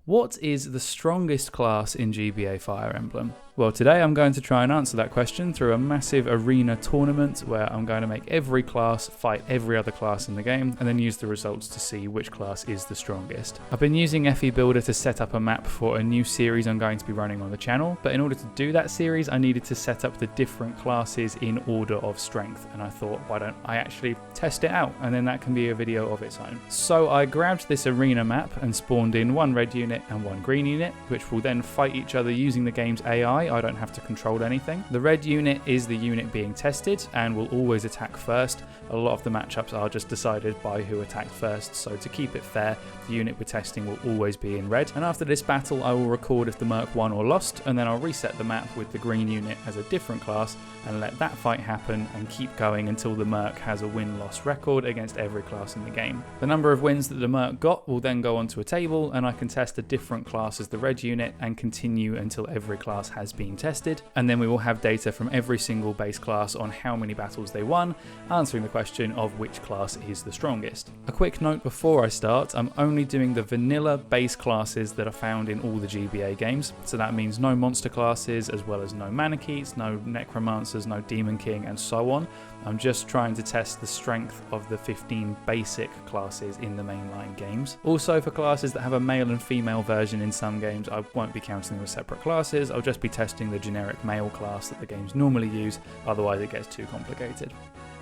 What is the strongest class in GBA Fire Emblem? Well, today I'm going to try and answer that question through a massive arena tournament where I'm going to make every class fight every other class in the game and then use the results to see which class is the strongest. I've been using FE Builder to set up a map for a new series I'm going to be running on the channel, but in order to do that series I needed to set up the different classes in order of strength, and I thought, why don't I actually test it out, and then that can be a video of its own. So I grabbed this arena map and spawned in one red unit and one green unit, which will then fight each other using the game's AI. I don't have to control anything. The red unit is the unit being tested and will always attack first. A lot of the matchups are just decided by who attacked first, so to keep it fair, the unit we're testing will always be in red. And after this battle I will record if the Merc won or lost, and then I'll reset the map with the green unit as a different class and let that fight happen and keep going until the Merc has a win-loss record against every class in the game. The number of wins that the Merc got will then go onto a table, and I can test a different class as the red unit and continue until every class has been tested, and then we will have data from every single base class on how many battles they won, answering the question of which class is the strongest. A quick note before I start, I'm only doing the vanilla base classes that are found in all the GBA games, so that means no monster classes, as well as no Manichees, no Necromancers, no Demon King, and so on. I'm just trying to test the strength of the 15 basic classes in the mainline games. Also, for classes that have a male and female version in some games, I won't be counting them as separate classes, I'll just be testing the generic male class that the games normally use, otherwise it gets too complicated.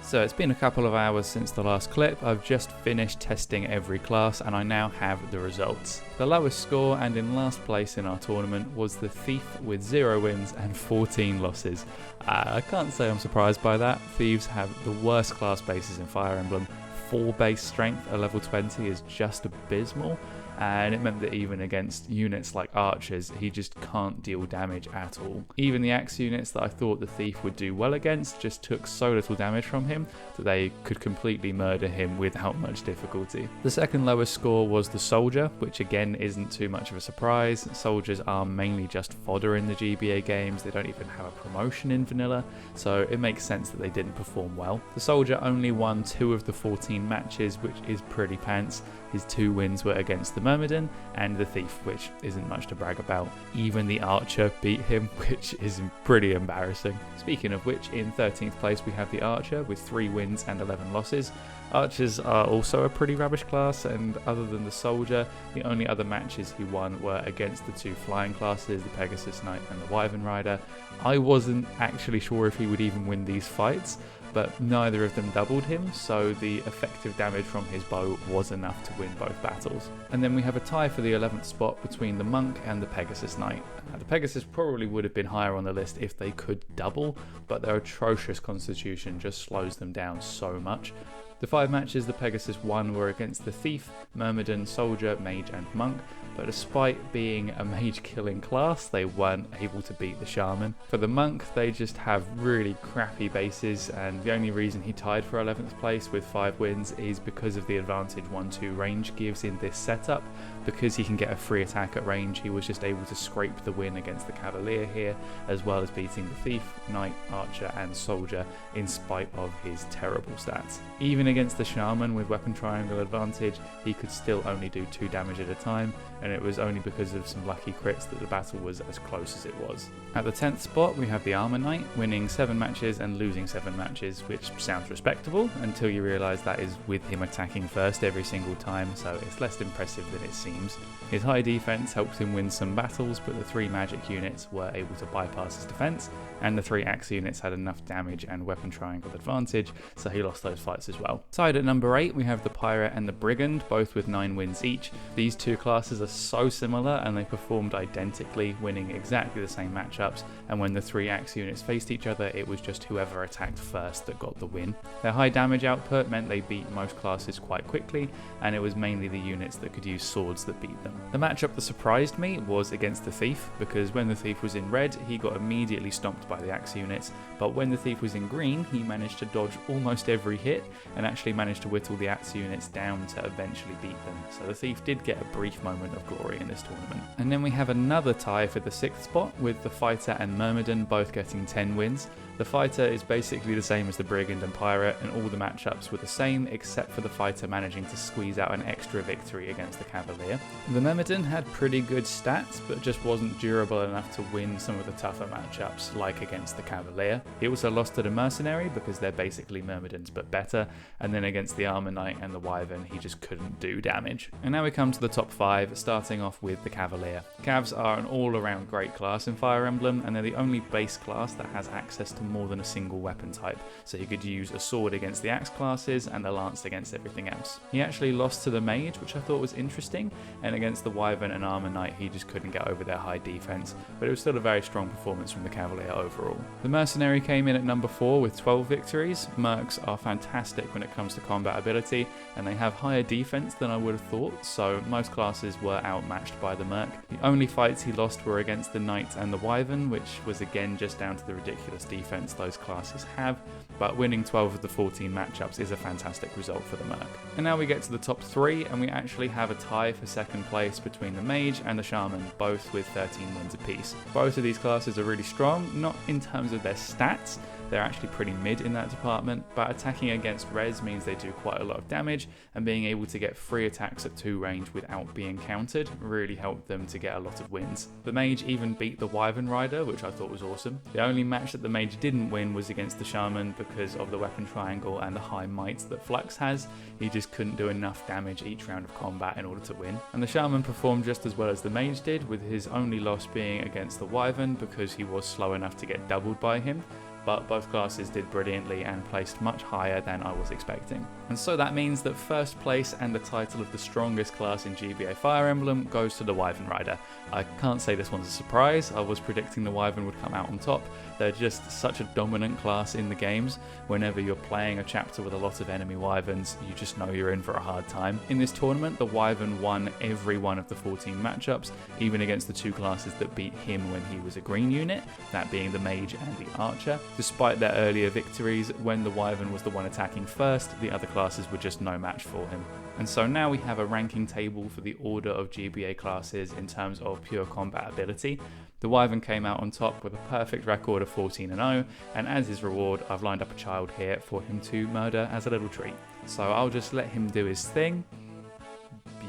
So it's been a couple of hours since the last clip. I've just finished testing every class and I now have the results. The lowest score and in last place in our tournament was the Thief with 0 wins and 14 losses. I can't say I'm surprised by that. Thieves have the worst class bases in Fire Emblem. 4 base strength at level 20 is just abysmal, and it meant that even against units like archers, he just can't deal damage at all. Even the axe units that I thought the Thief would do well against just took so little damage from him that they could completely murder him without much difficulty. The second lowest score was the Soldier, which again isn't too much of a surprise. Soldiers are mainly just fodder in the GBA games, they don't even have a promotion in vanilla, so it makes sense that they didn't perform well. The Soldier only won 2 of the 14 matches, which is pretty pants. His 2 wins were against the Myrmidon and the Thief, which isn't much to brag about. Even the Archer beat him, which is pretty embarrassing. Speaking of which, in 13th place we have the Archer with 3 wins and 11 losses. Archers are also a pretty rubbish class, and other than the Soldier, the only other matches he won were against the 2 flying classes, the Pegasus Knight and the Wyvern Rider. I wasn't actually sure if he would even win these fights, but neither of them doubled him, so the effective damage from his bow was enough to win both battles. And then we have a tie for the 11th spot between the Monk and the Pegasus Knight. Now, the Pegasus probably would have been higher on the list if they could double, but their atrocious constitution just slows them down so much. The 5 matches the Pegasus won were against the Thief, Myrmidon, Soldier, Mage and Monk, but despite being a mage killing class, they weren't able to beat the Shaman. For the Monk, they just have really crappy bases, and the only reason he tied for 11th place with 5 wins is because of the advantage 1-2 range gives in this setup. Because he can get a free attack at range, he was just able to scrape the win against the Cavalier here, as well as beating the Thief, Knight, Archer and Soldier in spite of his terrible stats. Even against the Shaman with weapon triangle advantage, he could still only do 2 damage at a time, and it was only because of some lucky crits that the battle was as close as it was. At the 10th spot we have the Armor Knight, winning 7 matches and losing 7 matches, which sounds respectable until you realise that is with him attacking first every single time, so it's less impressive than it seems. His high defense helped him win some battles, but the 3 magic units were able to bypass his defense, and the 3 axe units had enough damage and weapon triangle advantage, so he lost those fights as well. Tied at number 8 we have the Pirate and the Brigand, both with 9 wins each. These 2 classes are so similar and they performed identically, winning exactly the same matchups, and when the 3 axe units faced each other it was just whoever attacked first that got the win. Their high damage output meant they beat most classes quite quickly, and it was mainly the units that could use swords that beat them. The matchup that surprised me was against the Thief, because when the Thief was in red he got immediately stomped by the axe units, but when the Thief was in green he managed to dodge almost every hit and actually managed to whittle the axe units down to eventually beat them. So the Thief did get a brief moment of glory in this tournament. And then we have another tie for the 6th spot with the Fighter and Myrmidon both getting 10 wins. The fighter is basically the same as the brigand and pirate, and all the matchups were the same except for the fighter managing to squeeze out an extra victory against the cavalier. The myrmidon had pretty good stats, but just wasn't durable enough to win some of the tougher matchups, like against the cavalier. He also lost to the mercenary because they're basically myrmidons but better, and then against the armor knight and the wyvern he just couldn't do damage. And now we come to the top 5, starting off with the cavalier. Cavs are an all-around great class in Fire Emblem, and they're the only base class that has access to more than a single weapon type, so you could use a sword against the axe classes and a lance against everything else. He actually lost to the mage, which I thought was interesting, and against the wyvern and armor knight he just couldn't get over their high defense, but it was still a very strong performance from the cavalier overall. The mercenary came in at number 4 with 12 victories. Mercs are fantastic when it comes to combat ability, and they have higher defense than I would have thought, so most classes were outmatched by the merc. The only fights he lost were against the knight and the wyvern, which was again just down to the ridiculous defense those classes have, but winning 12 of the 14 matchups is a fantastic result for the merc. And now we get to the top 3, and we actually have a tie for second place between the mage and the shaman, both with 13 wins apiece. Both of these classes are really strong, not in terms of their stats, they're actually pretty mid in that department, but attacking against res means they do quite a lot of damage, and being able to get 3 attacks at 2 range without being countered really helped them to get a lot of wins. The mage even beat the wyvern rider, which I thought was awesome. The only match that the mage didn't win was against the shaman because of the weapon triangle and the high might that Flux has. He just couldn't do enough damage each round of combat in order to win. And the shaman performed just as well as the mage did, with his only loss being against the wyvern because he was slow enough to get doubled by him. But both classes did brilliantly and placed much higher than I was expecting. And so that means that first place and the title of the strongest class in GBA Fire Emblem goes to the Wyvern Rider. I can't say this one's a surprise, I was predicting the Wyvern would come out on top. They're just such a dominant class in the games. Whenever you're playing a chapter with a lot of enemy Wyverns, you just know you're in for a hard time. In this tournament, the Wyvern won every one of the 14 matchups, even against the 2 classes that beat him when he was a green unit, that being the Mage and the Archer. Despite their earlier victories, when the Wyvern was the one attacking first, the other classes were just no match for him. And so now we have a ranking table for the order of GBA classes in terms of pure combat ability. The Wyvern came out on top with a perfect record of 14-0, and as his reward, I've lined up a child here for him to murder as a little treat. So I'll just let him do his thing.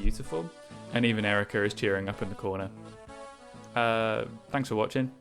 Beautiful. And even Erica is cheering up in the corner. Thanks for watching.